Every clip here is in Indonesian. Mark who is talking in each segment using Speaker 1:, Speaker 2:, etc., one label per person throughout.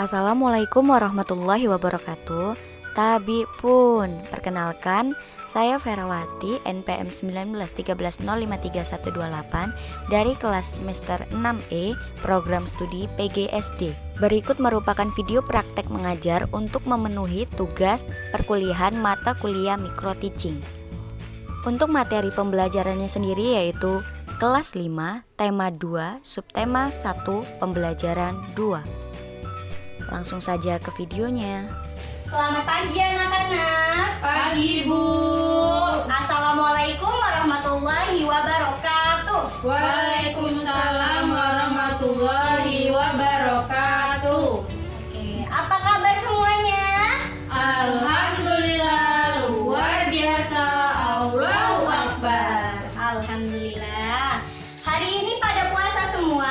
Speaker 1: Assalamualaikum warahmatullahi wabarakatuh. Tabi pun, perkenalkan, saya Ferawati, NPM 1913053128 dari kelas semester 6E, program studi PGSD. Berikut merupakan video praktek mengajar untuk memenuhi tugas perkuliahan mata kuliah micro teaching. Untuk materi pembelajarannya sendiri yaitu kelas 5, tema 2, subtema 1, pembelajaran 2. Langsung saja ke videonya.
Speaker 2: Selamat pagi anak-anak.
Speaker 3: Pagi Bu.
Speaker 2: Assalamualaikum warahmatullahi wabarakatuh.
Speaker 3: Waalaikumsalam warahmatullahi wabarakatuh.
Speaker 2: Oke, apa kabar semuanya?
Speaker 3: Alhamdulillah, luar biasa. Allahu Akbar.
Speaker 2: Alhamdulillah. Hari ini pada puasa semua?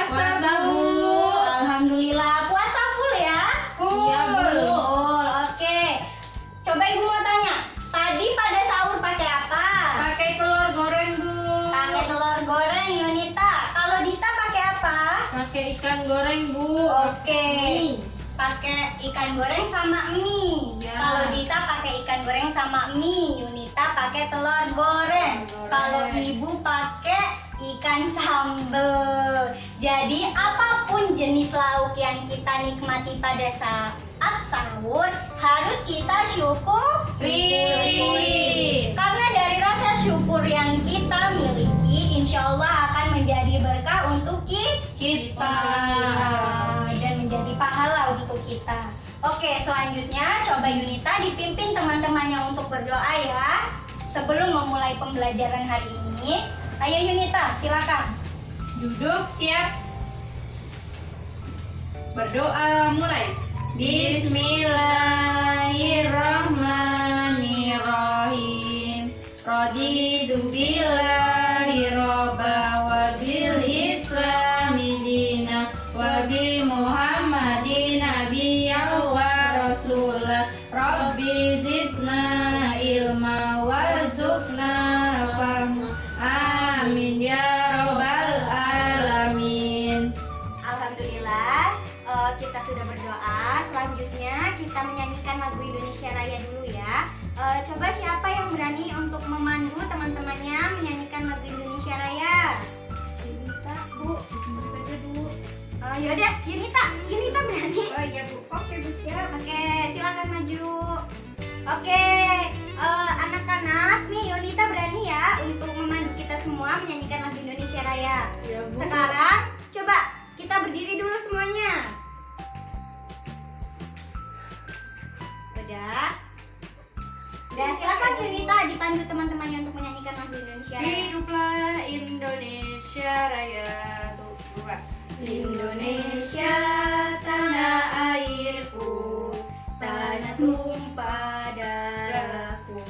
Speaker 3: Puasa Bu.
Speaker 2: Alhamdulillah, puasa full ya?
Speaker 3: Iya Bu.
Speaker 2: Full, oke. Coba Ibu mau tanya, tadi pada sahur pakai apa?
Speaker 3: Pakai telur goreng Bu.
Speaker 2: Pakai telur goreng, Yunita. Kalau Dita pakai apa?
Speaker 3: Pakai ikan goreng Bu.
Speaker 2: Oke. Pakai ikan goreng sama mie.
Speaker 3: Ya.
Speaker 2: Kalau Dita pakai ikan goreng sama mie, Yunita pakai telur goreng. Kalau Ibu pakai ikan sambal. Jadi apapun jenis lauk yang kita nikmati pada saat sahur harus kita syukuri. Karena dari rasa syukur yang kita miliki, insya Allah akan menjadi berkah untuk
Speaker 3: Kita.
Speaker 2: dan menjadi pahala untuk kita. Oke, selanjutnya coba Yunita dipimpin teman-temannya untuk berdoa ya sebelum memulai pembelajaran hari ini. Ayo Yunita, silakan.
Speaker 3: Duduk siap. Berdoa mulai. Bismillahirrahmanirrahim. Raditu billahi robba wa bil islami dina wa bi muhammadin nabiyya wa rasulah. Rabbi zidna ilma warzuqna fahma. Amin ya robbal alamin.
Speaker 2: Alhamdulillah, kita sudah berdoa. Selanjutnya kita menyanyikan lagu Indonesia Raya dulu ya. Coba siapa yang berani untuk memandu teman-temannya menyanyikan lagu Indonesia Raya?
Speaker 3: Yunita, Bu, berdua dulu.
Speaker 2: Yaudah, Yunita berani.
Speaker 3: Oh iya Bu, oke Bu siap.
Speaker 2: Oke, silakan maju. Oke, anak-anak, nih Yunita berani ya untuk memandu kita semua menyanyikan lagu Indonesia Raya.
Speaker 3: Iya Bu.
Speaker 2: Sekarang coba kita berdiri dulu semuanya. Udah silakan Yunita dipandu teman-temannya untuk menyanyikan lagu Indonesia Raya.
Speaker 3: Hiduplah Indonesia Raya. Tuh, buka.
Speaker 2: Indonesia tanah airku, tanah tumpah darahku.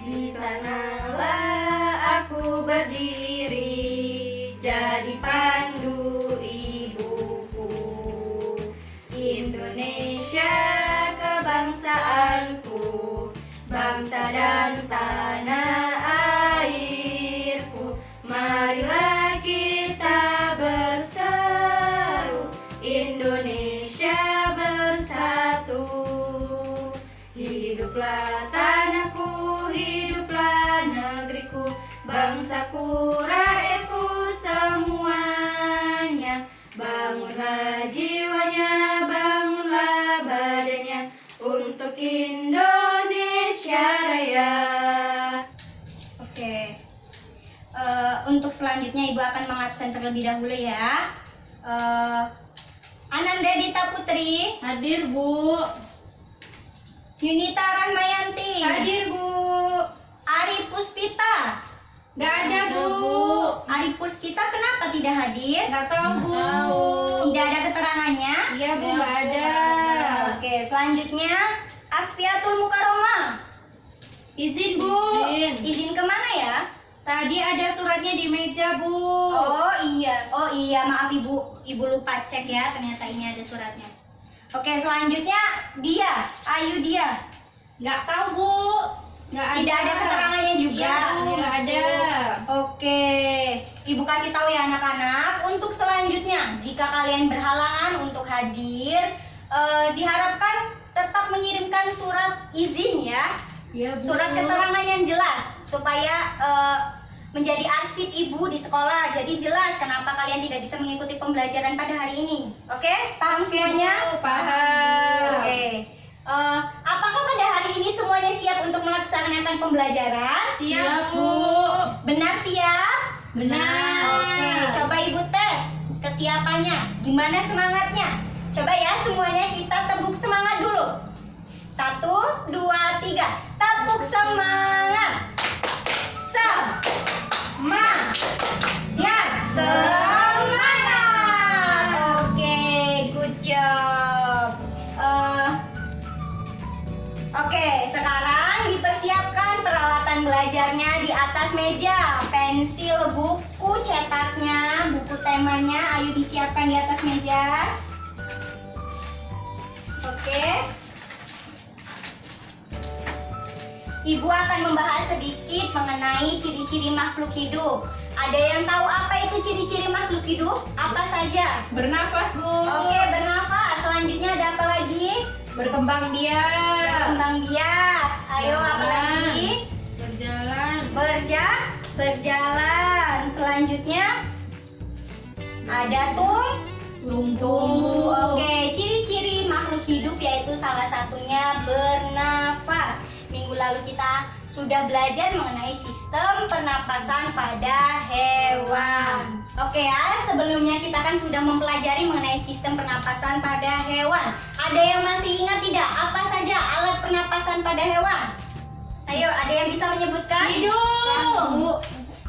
Speaker 2: Di sanalah aku berdiri, jadi pandu ibuku. Indonesia kebangsaanku, bangsa dan tanah airku. Marilah kita berseru, Indonesia bersatu. Hiduplah tanahku, hiduplah negeriku, bangsaku, rakyatku semuanya. Bangunlah jiwanya, bangunlah badannya untuk Indonesia Raya. Oke. Untuk selanjutnya Ibu akan mengabsen terlebih dahulu ya. Ananda Dita Putri,
Speaker 3: Hadir Bu.
Speaker 2: Yunita Rahmayanti,
Speaker 3: Hadir Bu.
Speaker 2: Ari Puspita.
Speaker 3: Gak ada Bu.
Speaker 2: Ari Puspita kenapa tidak hadir?
Speaker 3: Gak tahu Bu.
Speaker 2: Tidak ada keterangannya?
Speaker 3: Iya Bu, gak ada.
Speaker 2: Oke, selanjutnya Asfiatul Mukaroma.
Speaker 3: Izin Bu.
Speaker 2: Izin kemana ya?
Speaker 3: Tadi ada suratnya di meja Bu.
Speaker 2: Oh iya, maaf Ibu lupa cek ya, ternyata ini ada suratnya. Oke, selanjutnya Dia, Ayu Dia.
Speaker 3: Gak tahu Bu. Gak ada.
Speaker 2: Tidak ada keterangannya juga.
Speaker 3: Iya Bu, gak ada.
Speaker 2: Oke, Ibu kasih tahu ya anak-anak, untuk selanjutnya jika kalian berhalangan untuk hadir, diharapkan tetap mengirimkan surat izin ya,
Speaker 3: Iya, Bu.
Speaker 2: surat keterangan yang jelas supaya menjadi arsip ibu di sekolah. Jadi jelas kenapa kalian tidak bisa mengikuti pembelajaran pada hari ini. Oke, paham semuanya?
Speaker 3: Bu, paham.
Speaker 2: Oke. Apakah pada hari ini semuanya siap untuk melaksanakan pembelajaran?
Speaker 3: Siap, Bu.
Speaker 2: Benar siap?
Speaker 3: Benar.
Speaker 2: Oke, coba ibu tes kesiapannya. Gimana semangatnya? Coba ya semuanya kita tepuk semangat dulu. 1, 2, 3. Tepuk semangat. Semangat. Semangat. Oke, good job. Oke, sekarang dipersiapkan peralatan belajarnya di atas meja. Pensil, buku cetaknya, buku temanya, ayo disiapkan di atas meja. Oke. Ibu akan membahas sedikit mengenai ciri-ciri makhluk hidup. Ada yang tahu apa itu ciri-ciri makhluk hidup? Apa saja?
Speaker 3: Bernafas, Bu.
Speaker 2: Oke, bernafas. Selanjutnya ada apa lagi?
Speaker 3: Berkembang biak.
Speaker 2: Berkembang biak. Ayo apa lagi?
Speaker 3: Berjalan.
Speaker 2: Berjalan. Selanjutnya ada tumbuh. Oke, ciri-ciri makhluk hidup yaitu salah satunya bernafas. Minggu lalu kita sudah belajar mengenai sistem pernapasan pada hewan. Oke ya, sebelumnya kita kan sudah mempelajari mengenai sistem pernapasan pada hewan. Ada yang masih ingat tidak? Apa saja alat pernapasan pada hewan? Ayo, ada yang bisa menyebutkan?
Speaker 3: Hidung.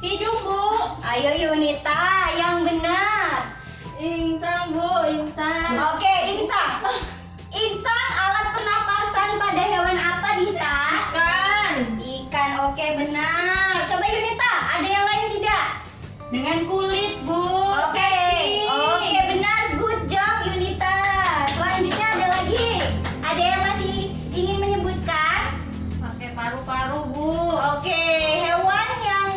Speaker 3: Hidung, Bu.
Speaker 2: Ayo Yunita, yang benar.
Speaker 3: Insang, Bu. Insang.
Speaker 2: Oke, insang. Insang alat pernapasan pada hewan apa, Dita?
Speaker 3: Ikan.
Speaker 2: Ikan, oke benar. Coba Yunita, ada yang lain tidak?
Speaker 3: Dengan kulit, Bu.
Speaker 2: Oke, oke benar, good job Yunita. Selanjutnya ada lagi. Ada yang masih ingin menyebutkan?
Speaker 3: Pakai paru-paru, Bu.
Speaker 2: Oke, hewan yang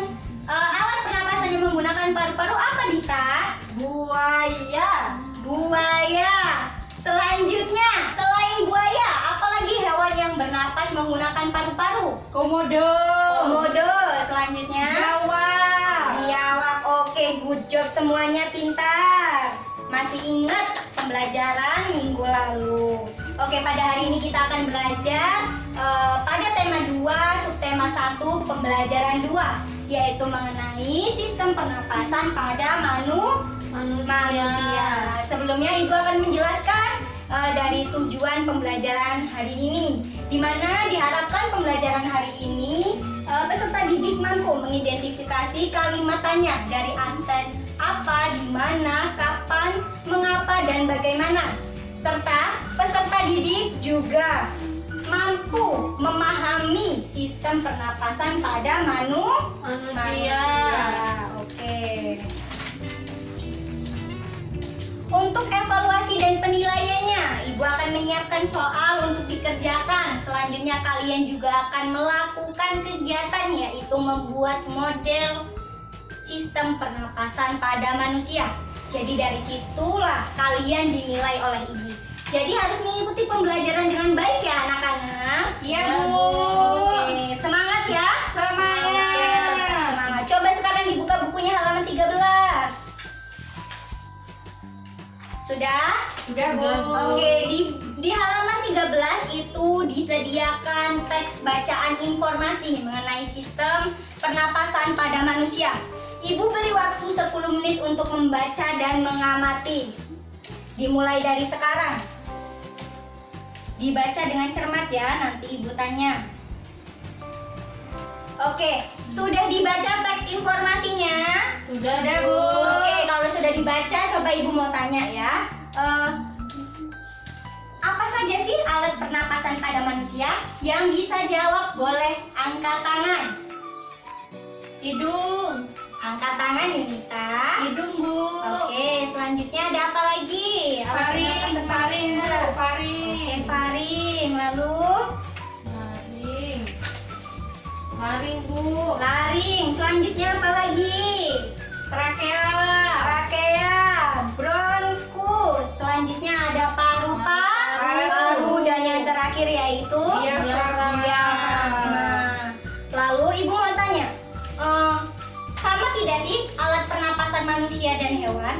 Speaker 2: alat pernapasannya menggunakan paru-paru apa, Dita?
Speaker 3: Buaya.
Speaker 2: Buaya. Selanjutnya, selain buaya, apalagi hewan yang bernapas menggunakan paru-paru?
Speaker 3: Komodo.
Speaker 2: Komodo. Selanjutnya,
Speaker 3: Biawak.
Speaker 2: biawak. Oke, good job semuanya, pintar. Masih ingat pembelajaran minggu lalu. Oke, pada hari ini kita akan belajar pada tema 2, subtema 1, pembelajaran 2, yaitu mengenai sistem pernapasan pada manusia. Sebelumnya Ibu akan menjelaskan dari tujuan pembelajaran hari ini, di mana diharapkan pembelajaran hari ini peserta didik mampu mengidentifikasi kalimat tanya dari aspek apa, di mana, kapan, mengapa, dan bagaimana. Serta peserta didik juga mampu memahami sistem pernapasan pada manusia. Oke. Untuk evaluasi dan penilaiannya, Ibu akan menyiapkan soal untuk dikerjakan. Selanjutnya kalian juga akan melakukan kegiatan, yaitu membuat model sistem pernapasan pada manusia. Jadi dari situlah kalian dinilai oleh Ibu. Jadi harus mengikuti pembelajaran dengan baik ya anak-anak.
Speaker 3: Iya, Bu.
Speaker 2: Oke, semangat ya.
Speaker 3: Semangat.
Speaker 2: Oke, tetap semangat. Coba sekarang dibuka bukunya halaman 13. Sudah?
Speaker 3: Sudah, Bu.
Speaker 2: Oke, di halaman 13 itu disediakan teks bacaan informasi mengenai sistem pernapasan pada manusia. Ibu beri waktu 10 menit untuk membaca dan mengamati. Dimulai dari sekarang. Dibaca dengan cermat ya, nanti Ibu tanya. Oke, sudah dibaca teks informasinya?
Speaker 3: Sudah, Bu.
Speaker 2: Oke, kalau sudah dibaca, coba Ibu mau tanya ya. Apa saja sih alat pernapasan pada manusia? Yang bisa jawab boleh angkat tangan.
Speaker 3: Hidung.
Speaker 2: Angkat tangan Yunita.
Speaker 3: Hidung, Bu.
Speaker 2: Oke, selanjutnya ada apa lagi? Alat
Speaker 3: Faring,
Speaker 2: pernapasan
Speaker 3: faring, Bu.
Speaker 2: manusia.
Speaker 3: Faring.
Speaker 2: Oke, faring. Lalu
Speaker 3: Faring. Faring, Bu.
Speaker 2: laring. Selanjutnya apa lagi?
Speaker 3: Trachea.
Speaker 2: beda sih alat pernapasan manusia dan hewan?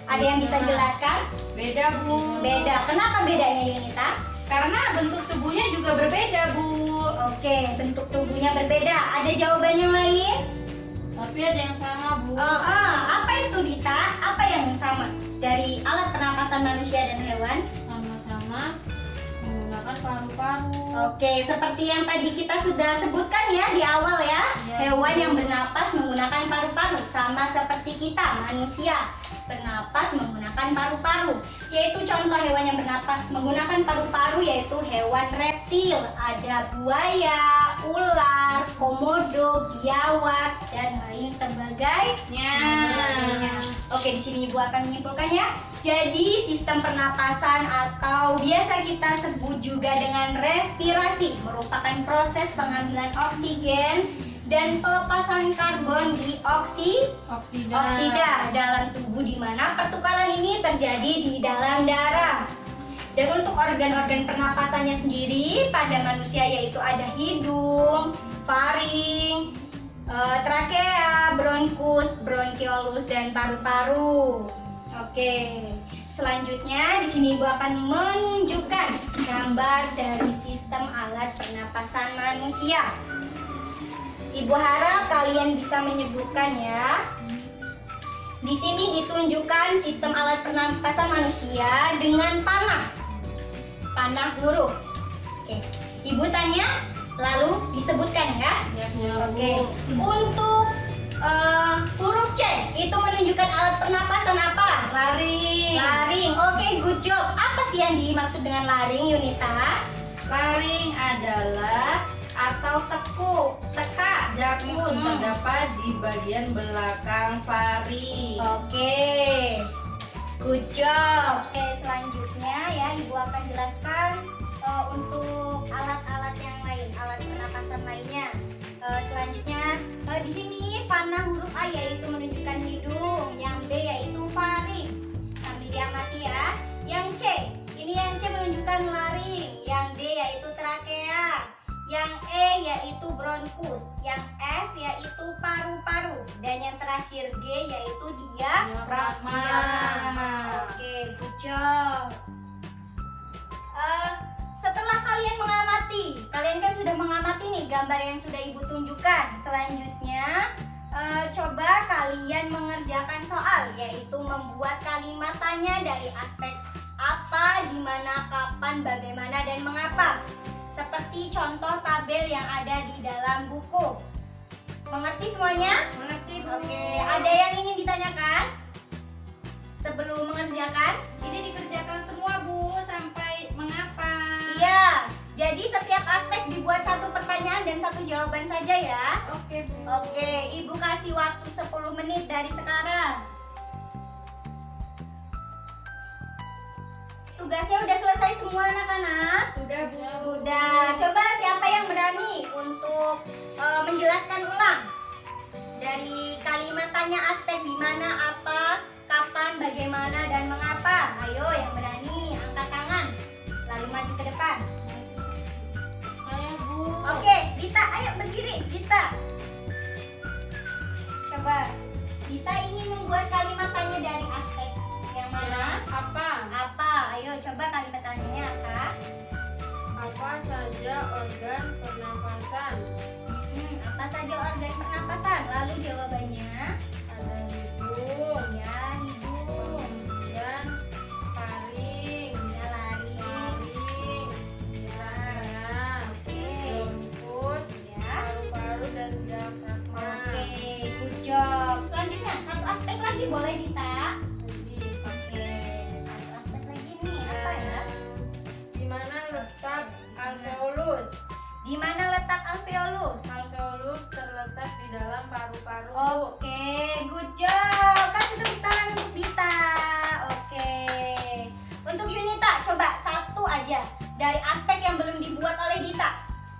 Speaker 2: Ada yang bisa jelaskan?
Speaker 3: Beda, Bu.
Speaker 2: Beda. Kenapa bedanya, Yunita?
Speaker 3: Karena bentuk tubuhnya juga berbeda, Bu.
Speaker 2: Oke, bentuk tubuhnya berbeda. Ada jawaban yang lain?
Speaker 3: Tapi ada yang sama, Bu.
Speaker 2: Apa itu, Dita? Apa yang sama dari alat pernapasan manusia dan hewan?
Speaker 3: Sama-sama menggunakan paru-paru.
Speaker 2: Oke, seperti yang tadi kita sudah sebutkan ya di awal ya.
Speaker 3: Iya.
Speaker 2: Hewan yang bernapas menggunakan paru-paru sama seperti kita, manusia. Bernapas menggunakan paru-paru. Yaitu contoh hewan yang bernapas menggunakan paru-paru yaitu hewan reptil. Ada buaya, ular, komodo, biawak, dan lain sebagainya. Oke, di sini Ibu akan menyimpulkan ya. Jadi sistem pernapasan atau biasa kita sebut juga dengan respirasi merupakan proses pengambilan oksigen dan pelepasan karbon dioksida dalam tubuh di mana pertukaran ini terjadi di dalam darah. Dan untuk organ-organ pernapasannya sendiri pada manusia yaitu ada hidung, faring, trakea, bronkus, bronkiolus, dan paru-paru. Oke, selanjutnya di sini Ibu akan menunjukkan gambar dari sistem alat pernapasan manusia. Ibu harap kalian bisa menyebutkan ya. Di sini ditunjukkan sistem alat pernapasan manusia dengan panah huruf. Oke, Ibu tanya, lalu disebutkan ya. Oke, untuk huruf C itu menunjukkan alat pernapasan apa? Laring. Oke, good job. Apa sih yang dimaksud dengan laring, Yunita?
Speaker 3: Laring adalah atau teka jakun terdapat di bagian belakang faring.
Speaker 2: Oke, good job. Oke, selanjutnya ya Ibu akan jelaskan untuk alat-alat yang lain, alat pernapasan lainnya. Selanjutnya di sini panah huruf A yaitu menunjukkan hidung, yang B yaitu faring. Sambil diamati ya. Yang C, ini yang C menunjukkan laring, yang D yaitu trakea, yang E yaitu bronkus, yang F yaitu paru-paru, dan yang terakhir G yaitu diafragma. Oke, good job. Setelah kalian mengamati, kalian kan sudah mengamati nih gambar yang sudah Ibu tunjukkan. Selanjutnya coba kalian mengerjakan soal, yaitu membuat kalimat tanya dari aspek apa, di mana, kapan, bagaimana, dan mengapa. Seperti contoh tabel yang ada di dalam buku. Mengerti semuanya?
Speaker 3: Mengerti, Bu.
Speaker 2: Oke, ada yang ingin ditanyakan sebelum mengerjakan?
Speaker 3: Ini dikerjakan semua, Bu, sampai mengapa.
Speaker 2: Iya, jadi setiap aspek dibuat satu pertanyaan dan satu jawaban saja ya.
Speaker 3: Oke, Bu.
Speaker 2: Oke, Ibu kasih waktu 10 menit dari sekarang. Tugasnya udah selesai semua anak-anak?
Speaker 3: Sudah, Bu.
Speaker 2: Sudah. Coba siapa yang berani untuk menjelaskan ulang dari kalimat tanya aspek di mana, apa, kapan, bagaimana, dan mengapa. Ayo yang berani angkat tangan. Lalu maju ke depan.
Speaker 3: Saya, Bu.
Speaker 2: Oke, Dita, ayo berdiri. Dita. Coba. Dita ingin membuat kalimat tanya dari aspek yang mana?
Speaker 3: Apa?
Speaker 2: Apa? Ayo coba kalimat tanyanya apa?
Speaker 3: Apa saja organ pernapasan?
Speaker 2: Apa saja organ pernapasan? Lalu jawabannya?
Speaker 3: Ada hidung,
Speaker 2: Ya, hidung.
Speaker 3: kemudian faring,
Speaker 2: Ya, laring.
Speaker 3: laring,
Speaker 2: Ya.
Speaker 3: darah,
Speaker 2: Oke.
Speaker 3: bronkus,
Speaker 2: Ya.
Speaker 3: paru-paru, dan diafragma.
Speaker 2: Oke, good job. Selanjutnya satu aspek lagi boleh Dita?
Speaker 3: Jadi,
Speaker 2: Oke, satu aspek lagi nih apa ya?
Speaker 3: di mana letak alveolus?
Speaker 2: Di mana letak alveolus?
Speaker 3: Alveolus terletak di dalam paru-paru.
Speaker 2: Oke, good job. Kasih tepuk tangan untuk Dita. Oke. Untuk Yunita, coba satu aja dari aspek yang belum dibuat oleh Dita.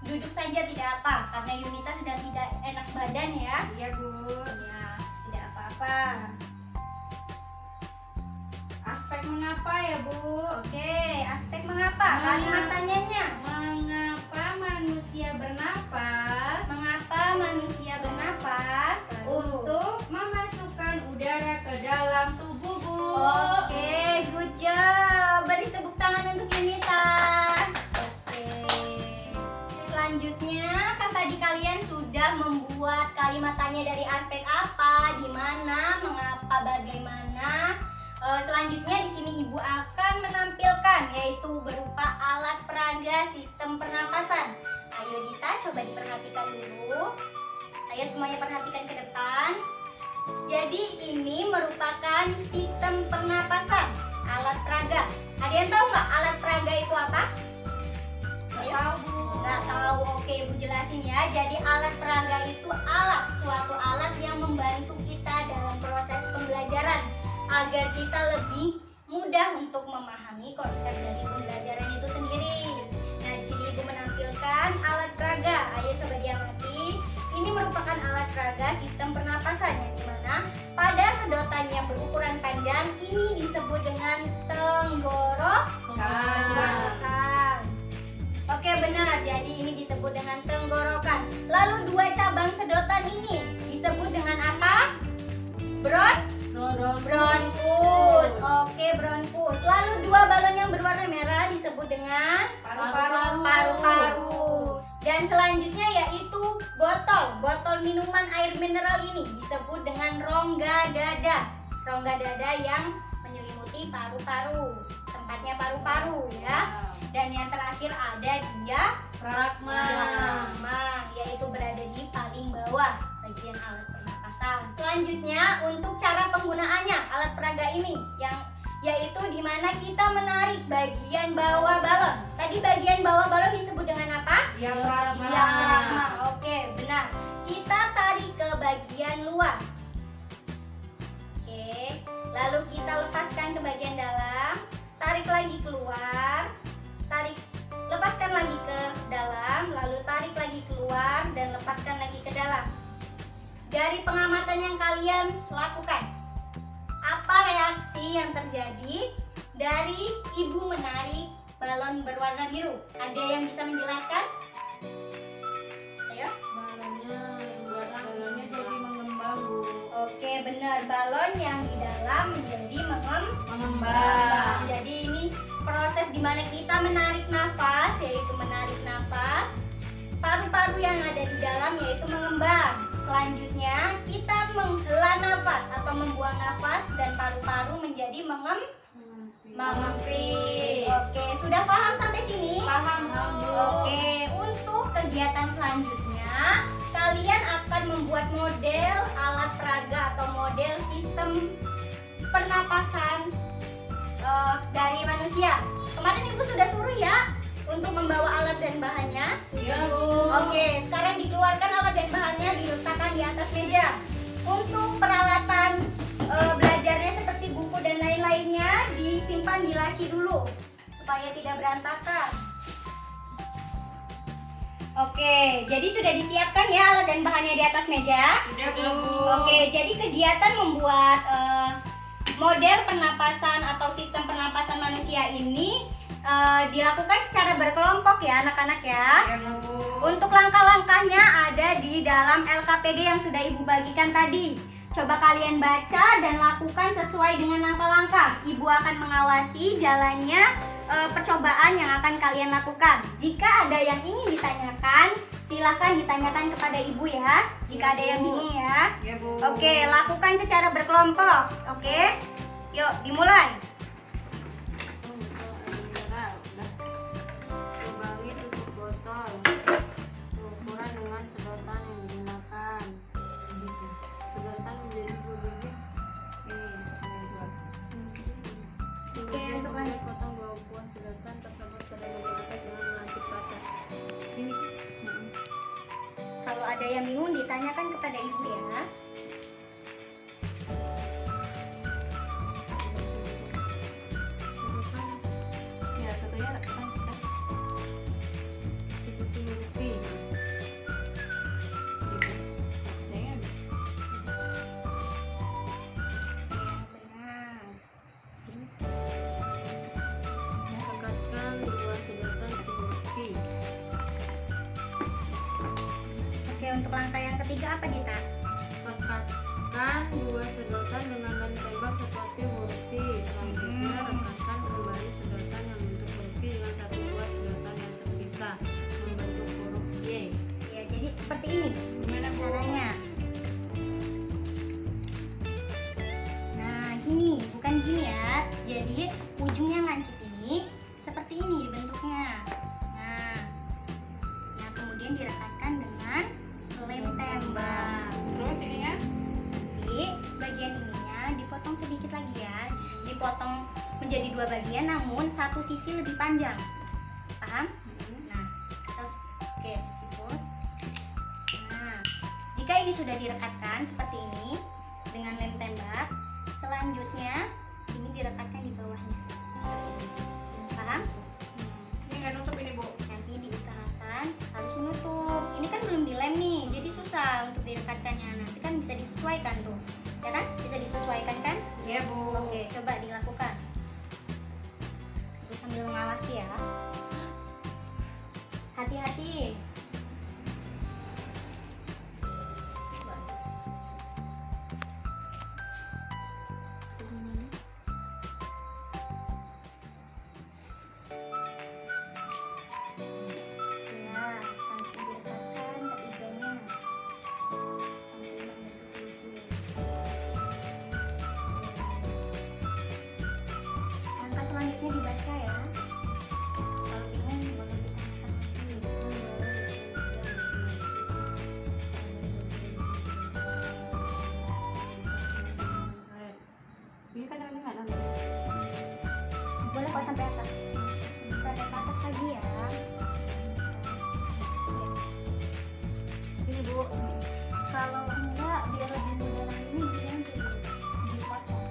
Speaker 2: Duduk saja tidak apa, karena Yunita sedang tidak enak badan ya.
Speaker 3: Iya, Bu.
Speaker 2: Ya, tidak apa-apa.
Speaker 3: Aspek mengapa ya, Bu?
Speaker 2: Oke, aspek mengapa? Kalimat tanyanya.
Speaker 3: Mengapa manusia bernapas?
Speaker 2: Mengapa manusia bernapas? Lalu,
Speaker 3: Untuk
Speaker 2: Oke, good job. Beri tepuk tangan untuk Yunita. Oke. Selanjutnya kan tadi kalian sudah membuat kalimat tanya dari aspek apa, di mana, mengapa, bagaimana. Selanjutnya di sini Ibu akan menampilkan yaitu berupa alat peraga sistem pernapasan. Ayo Dita, coba diperhatikan dulu. Ayo semuanya perhatikan ke depan. Jadi ini merupakan sistem pernapasan, alat peraga. Ada yang tahu nggak alat peraga itu apa? Ayo.
Speaker 3: Tahu Bu.
Speaker 2: Nggak tahu, oke Ibu jelasin ya. Jadi alat peraga itu alat, suatu alat yang membantu kita dalam proses pembelajaran agar kita lebih mudah untuk memahami konsep dari pembelajaran itu sendiri. Nah di sini Ibu menampilkan alat peraga. Ayo coba diamati. Ini merupakan alat peraga sistem pernapasan yang dimana pada sedotan yang berukuran panjang ini disebut dengan tenggorokan. Oke benar, jadi ini disebut dengan tenggorokan. Lalu dua cabang sedotan ini disebut dengan apa? Bronkus. Oke, bronkus. Lalu dua balon yang berwarna merah disebut dengan paru-paru. Dan selanjutnya yaitu botol minuman air mineral ini disebut dengan rongga dada. Rongga dada yang menyelimuti paru-paru. Tempatnya paru-paru ya. Dan yang terakhir ada diafragma, yaitu berada di paling bawah bagian alat pernapasan. Selanjutnya untuk cara penggunaannya alat peraga ini yaitu dimana kita menarik bagian bawah balon. Tadi bagian bawah balon disebut dengan apa? Diafragma. Oke, benar. Kita tarik ke bagian luar. Oke, lalu kita lepaskan ke bagian dalam, tarik lagi keluar, lepaskan lagi ke dalam, lalu tarik lagi keluar dan lepaskan lagi ke dalam. Dari pengamatan yang kalian lakukan, apa reaksi yang terjadi dari Ibu menarik balon berwarna biru? Ada yang bisa menjelaskan? Ayo.
Speaker 3: Balonnya jadi mengembang Bu.
Speaker 2: Oke, benar. Balon yang di dalam menjadi
Speaker 3: Mengembang.
Speaker 2: Jadi ini proses di mana kita menarik nafas, yaitu menarik nafas. Paru-paru yang ada di dalam yaitu mengembang. Selanjutnya kita menghela nafas atau membuang nafas dan paru-paru menjadi mengempis. Oke, sudah paham sampai sini?
Speaker 3: Paham Bu.
Speaker 2: Oke, untuk kegiatan selanjutnya kalian akan membuat model alat peraga atau model sistem pernapasan dari manusia. Kemarin Ibu sudah suruh ya untuk membawa alat dan bahannya.
Speaker 3: Iya Bu.
Speaker 2: Oke, sekarang dikeluarkan alat dan bahannya, diletakkan di atas meja. Untuk peralatan belajarnya seperti buku dan lain-lainnya disimpan di laci dulu supaya tidak berantakan. Oke, jadi sudah disiapkan ya alat dan bahannya di atas meja.
Speaker 3: Sudah Bu.
Speaker 2: Oke, jadi kegiatan membuat model pernapasan atau sistem pernapasan manusia ini dilakukan secara berkelompok ya anak-anak ya.
Speaker 3: Iya Bu.
Speaker 2: Untuk langkah-langkahnya ada di dalam LKPD yang sudah Ibu bagikan tadi. Coba kalian baca dan lakukan sesuai dengan langkah-langkah. Ibu akan mengawasi jalannya percobaan yang akan kalian lakukan. Jika ada yang ingin ditanyakan, silahkan ditanyakan kepada Ibu ya. Jika ada yang bingung ya.
Speaker 3: Iya Bu.
Speaker 2: Oke, lakukan secara berkelompok. Oke, yuk dimulai.
Speaker 4: Lubangi tutup botol ukuran dengan sedotan yang digunakan. Sedotan menjadi dua bibit.
Speaker 2: Oke, untuk lanjut.
Speaker 4: Potong dua buah sedotan tersebut pada bagian atas dengan melancip ke atas. Ini.
Speaker 2: Kalau ada yang bingung ditanyakan kepada Ibu ya.
Speaker 4: Ya, satunya lanjutkan. Ikuti mimpi.
Speaker 2: Benar.
Speaker 4: Rekatkan dua sedotan ke mimpi.
Speaker 2: Oke, untuk langkah yang ketiga apa Dita?
Speaker 4: Rekatkan dua sedotan dengan lem tembak seperti huruf T.
Speaker 2: dipotong sedikit lagi ya. Dipotong menjadi 2 bagian, namun satu sisi lebih panjang. Paham? Nah, oke, skiput. Nah, jika ini sudah direkatkan seperti ini dengan lem tembak, selanjutnya ini direkatkan di bawahnya. Paham?
Speaker 3: Ini nggak nutup ini Bu.
Speaker 2: Nanti diusahakan harus menutup. Ini kan belum dilem nih, jadi susah untuk direkatkannya. Nanti kan bisa disesuaikan tuh, ya kan? Bisa disesuaikan kan?
Speaker 3: Iya Bu.
Speaker 2: Oke, coba dilakukan. Terus sambil mengawasi ya. Hati-hati. Ya, sampai direkatkan ketiganya. Sampai membentuk bibir. Langkah selanjutnya dibaca ya. Kalau bingung boleh ditanyakan lagi.
Speaker 3: Ini kan caranya nggak nanti.
Speaker 2: Boleh kok sampai atas. Sampai ke atas lagi ya.
Speaker 3: Ini Bu.
Speaker 2: Kalau enggak biar lebih mudah lagi ini ganti dipotong.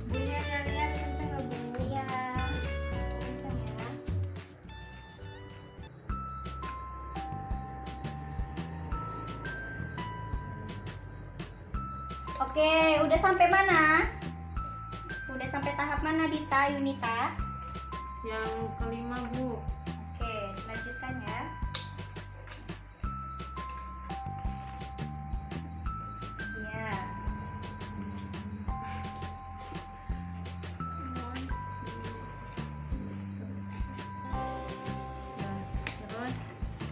Speaker 3: Bunyinya nyanyian kenceng nggak Bu?
Speaker 2: Iya, kencang ya. Oke, udah sampai mana? Udah sampai tahap mana Dita, Yunita?
Speaker 3: Yang kelima Bu.
Speaker 2: Oke, lanjutkan ya. Iya.
Speaker 3: Nah, terus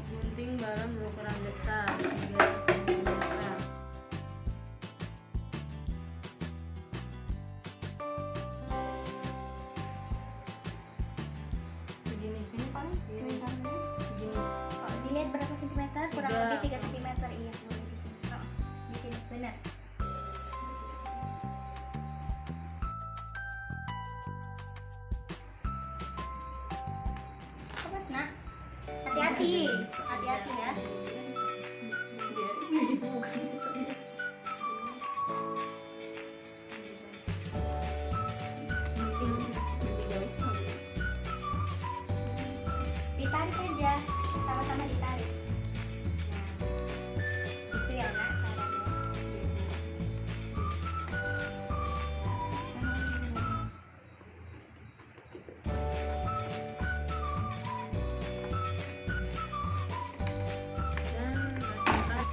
Speaker 3: gunting balon berukuran besar 3 cm. Segini. Ini paling segini.
Speaker 2: Oh, dilihat berapa sentimeter? Kurang
Speaker 3: Tiga.
Speaker 2: lebih 3 sentimeter. Iya, boleh di sini. Oh, di sini benar. Awas nak, hati-hati, hati-hati ya. Ditarik aja, sama-sama ditarik. Nah, itu ya nak caranya.
Speaker 3: Dan rasakan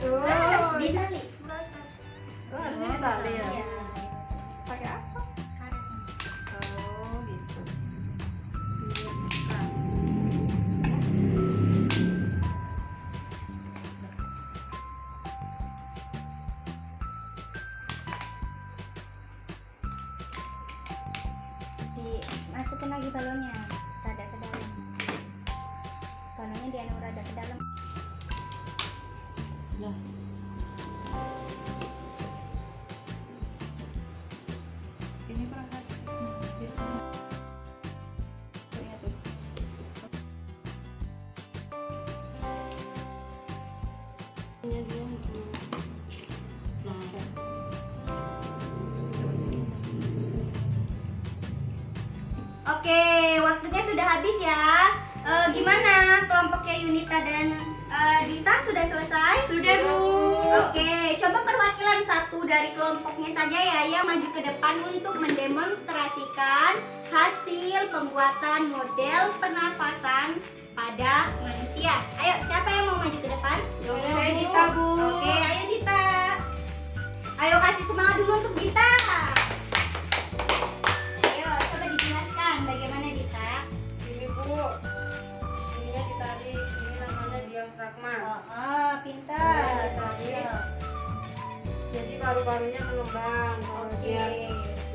Speaker 2: Iya, benar. Ditarik.
Speaker 3: Oh, harusnya tali ya?
Speaker 2: Iya.
Speaker 3: Pakai apa?
Speaker 2: Karet.
Speaker 3: Oh, gitu.
Speaker 2: Dimasukin lagi balonnya, rada ke dalam. Balonnya dianu rada ke dalam.
Speaker 3: Nah. Ini perangkat. Lihat tuh. Ini dia. Nah.
Speaker 2: Oke, waktunya sudah habis ya. Gimana kelompoknya Yunita dan Dita sudah selesai?
Speaker 3: Sudah, Bu.
Speaker 2: Oke, coba perwakilan satu dari kelompoknya saja ya yang maju ke depan untuk mendemonstrasikan hasil pembuatan model pernafasan pada manusia. Ayo, siapa yang mau maju ke depan?
Speaker 3: Saya Dita, Bu.
Speaker 2: dulu untuk Dita. Ayo, coba dijelaskan bagaimana Dita.
Speaker 3: Ini Bu, ininya ditarik, ini namanya diafragma.
Speaker 2: Pintar.
Speaker 3: Ditarik. Jadi paru-parunya mengembang. Kalau dia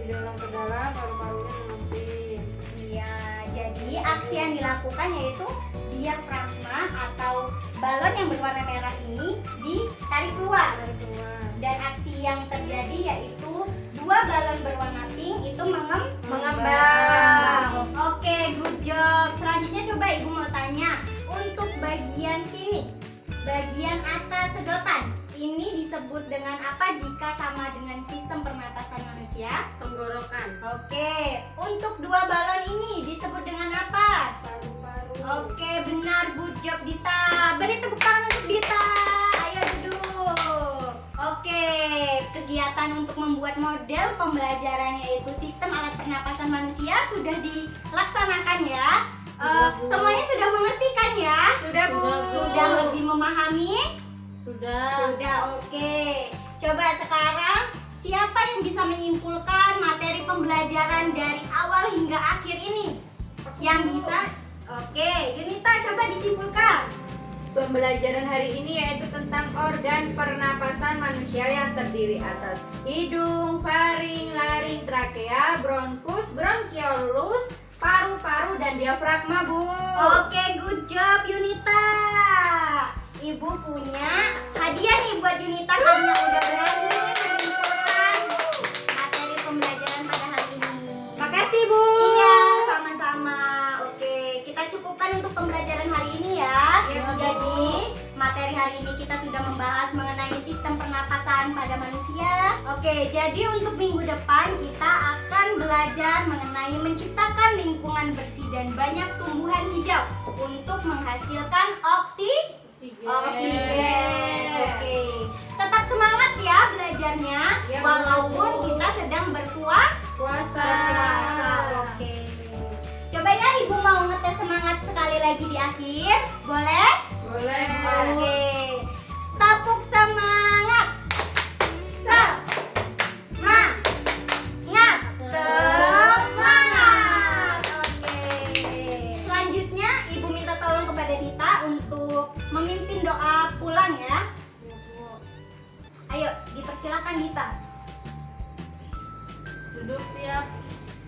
Speaker 3: didorong ke dalam, paru-parunya mengemping.
Speaker 2: Iya, jadi aksi yang dilakukan yaitu diafragma atau balon yang berwarna merah ini ditarik keluar.
Speaker 3: Tarik keluar.
Speaker 2: Dan aksi yang terjadi yaitu dua balon berwarna pink itu
Speaker 4: Mengembang.
Speaker 2: Oke, good job. Selanjutnya coba Ibu mau tanya untuk bagian sini, bagian atas sedotan. Ini disebut dengan apa jika sama dengan sistem pernapasan manusia?
Speaker 3: Tenggorokan.
Speaker 2: Oke, untuk dua balon ini disebut dengan apa?
Speaker 3: Paru-paru.
Speaker 2: Oke, benar, good job Dita. Beri tepuk tangan untuk Dita. Ayo duduk. Oke, kegiatan untuk membuat model pembelajaran yaitu sistem alat pernapasan manusia sudah dilaksanakan ya. Semuanya sudah mengerti kan ya?
Speaker 4: Sudah, Bu.
Speaker 2: Sudah lebih memahami? Sudah, oke. Coba sekarang siapa yang bisa menyimpulkan materi pembelajaran dari awal hingga akhir ini? Yang bisa? Oke, Yunita coba disimpulkan.
Speaker 4: Pembelajaran hari ini yaitu tentang organ pernapasan manusia yang terdiri atas hidung, faring, laring, trakea, bronkus, bronkiolus, paru-paru, dan diafragma, Bu.
Speaker 2: Oke, good job Yunita. Ibu punya hadiah nih buat Yunita karena udah berani menyimpulkan materi pembelajaran pada hari ini.
Speaker 4: Makasih, Bu.
Speaker 2: Iya, sama-sama. Oke, kita cukupkan untuk pembelajaran hari ini ya.
Speaker 4: Iya, Bu.
Speaker 2: Jadi, materi hari ini kita sudah membahas mengenai sistem pernapasan pada manusia. Oke, jadi untuk minggu depan kita akan belajar mengenai menciptakan lingkungan bersih dan banyak tumbuhan hijau untuk menghasilkan oksigen. Oke. Tetap semangat ya belajarnya
Speaker 4: Ya, Bu.
Speaker 2: walaupun kita sedang
Speaker 3: Puasa.
Speaker 2: Oke. Coba ya Ibu mau ngetes semangat sekali lagi di akhir. Boleh?
Speaker 3: Boleh.
Speaker 2: Oke. Tepuk semangat. Semangat. Oke. Selanjutnya Ibu minta tolong kepada Dita untuk memimpin doa pulang ya.
Speaker 3: Ya, Bu.
Speaker 2: Ayo, dipersilakan Dita.
Speaker 3: Duduk siap.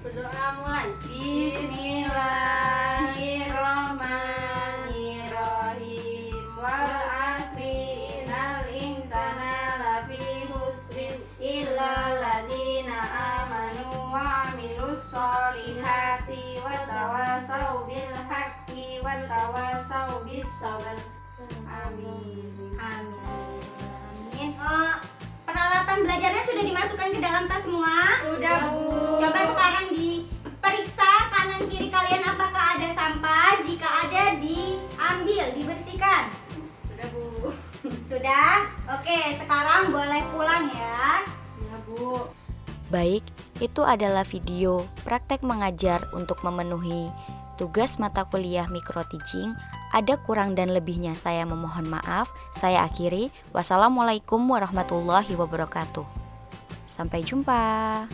Speaker 3: Berdoa mulai.
Speaker 4: Bismillahirrahmanirrahim. Wal asri innal insana lafi husrin illa ladzina amanu wa amilus solihati wa tawasau bil haqqi wa tawasau bis sabr. Amin.
Speaker 2: Amin. Peralatan belajarnya sudah dimasukkan ke dalam tas semua?
Speaker 4: Sudah, Bu.
Speaker 2: Coba sekarang diperiksa kanan kiri kalian apakah ada sampah. Jika ada diambil, dibersihkan.
Speaker 3: Sudah, Bu.
Speaker 2: Sudah? Oke, sekarang boleh pulang ya.
Speaker 3: Ya, Bu.
Speaker 1: Baik, itu adalah video praktek mengajar untuk memenuhi tugas mata kuliah Micro Teaching. Ada kurang dan lebihnya saya memohon maaf. Saya akhiri. Wassalamualaikum warahmatullahi wabarakatuh. Sampai jumpa.